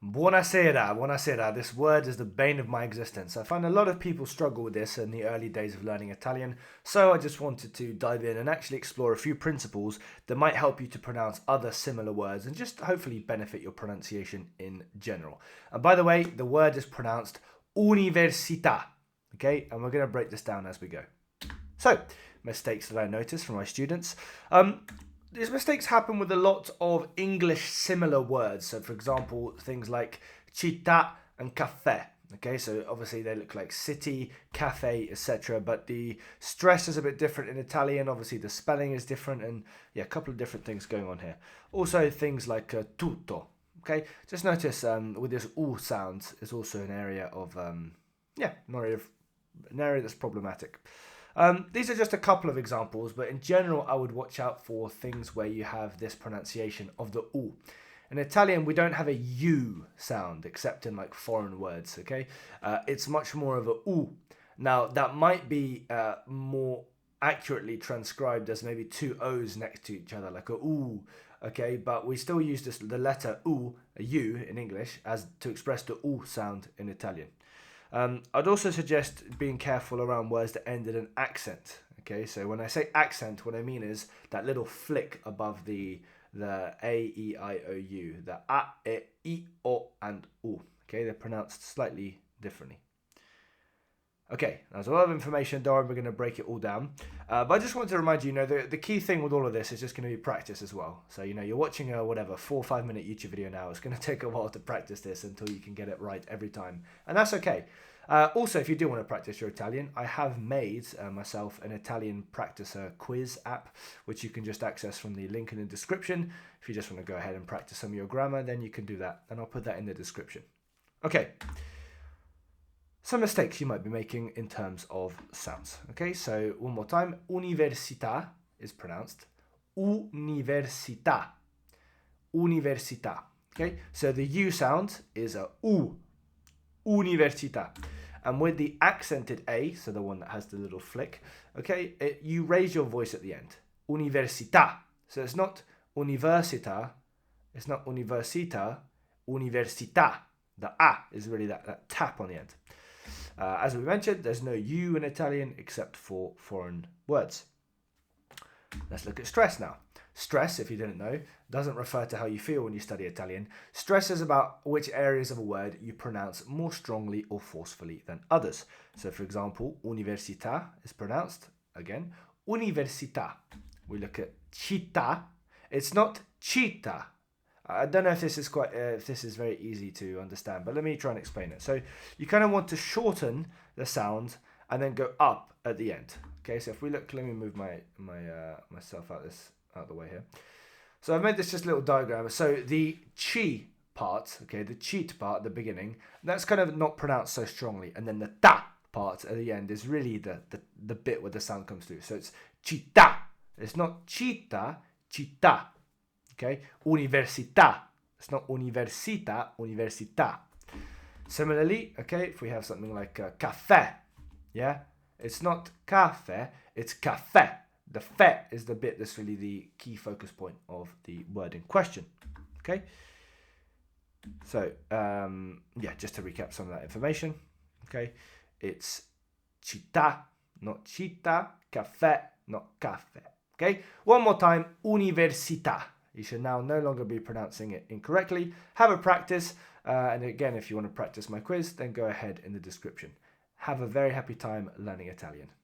Buonasera, buonasera. This word is the bane of my existence. I find a lot of people struggle with this in the early days of learning Italian, so I just wanted to dive in and actually explore a few principles that might help you to pronounce other similar words and just hopefully benefit your pronunciation in general. And by the way, the word is pronounced università, okay? And we're going to break this down as we go. So, mistakes that I notice from my students. These mistakes happen with a lot of English similar words. So, for example, things like città and caffè. Okay, so obviously they look like city, cafe, etc. But the stress is a bit different in Italian. Obviously, the spelling is different, and yeah, a couple of different things going on here. Also, things like tutto. Okay, just notice with this u sound is also an area of an area that's problematic. These are just a couple of examples, but in general, I would watch out for things where you have this pronunciation of the U. In Italian, we don't have a U sound, except in like foreign words, okay? It's much more of a U. Now, that might be more accurately transcribed as maybe two O's next to each other, like a U, okay? But we still use the letter U, a U in English, as to express the U sound in Italian. I'd also suggest being careful around words that end in an accent. Okay, so when I say accent, what I mean is that little flick above the A, E, I, O, U, the A, E, I, O, and U. Okay, they're pronounced slightly differently. Okay, there's a lot of information, Darren. We're going to break it all down. But I just wanted to remind you, the key thing with all of this is just going to be practice as well. So, you're watching a 4 or 5 minute YouTube video now. It's going to take a while to practice this until you can get it right every time. And that's okay. Also, if you do want to practice your Italian, I have made myself an Italian practicer quiz app, which you can just access from the link in the description. If you just want to go ahead and practice some of your grammar, then you can do that. And I'll put that in the description. Okay. Some mistakes you might be making in terms of sounds. Okay, so one more time. Università is pronounced università. Università. Okay, so the U sound is a U. Università. And with the accented A, so the one that has the little flick, okay, you raise your voice at the end. Università. So it's not università, it's not università, università. The A is really that tap on the end. As we mentioned, there's no U in Italian except for foreign words. Let's look at stress now. Stress, if you didn't know, doesn't refer to how you feel when you study Italian. Stress is about which areas of a word you pronounce more strongly or forcefully than others. So, for example, università is pronounced, again, università. We look at città. It's not città. I don't know if this is very easy to understand, but let me try and explain it. So you kind of want to shorten the sound and then go up at the end. Okay, so if we look, let me move myself out the way here. So I've made this just a little diagram. So the chi part, okay, the cheat part at the beginning, that's kind of not pronounced so strongly, and then the ta part at the end is really the bit where the sound comes through. So it's città. It's not città, città. Okay, università. It's not università, università. Similarly, okay, if we have something like caffè, yeah, it's not caffè, it's caffè. The fe is the bit that's really the key focus point of the word in question. Okay, so just to recap some of that information. Okay, it's città, not città, caffè, not caffè. Okay, one more time, università. You should now no longer be pronouncing it incorrectly. Have a practice. And again, if you want to practice my quiz, then go ahead in the description. Have a very happy time learning Italian.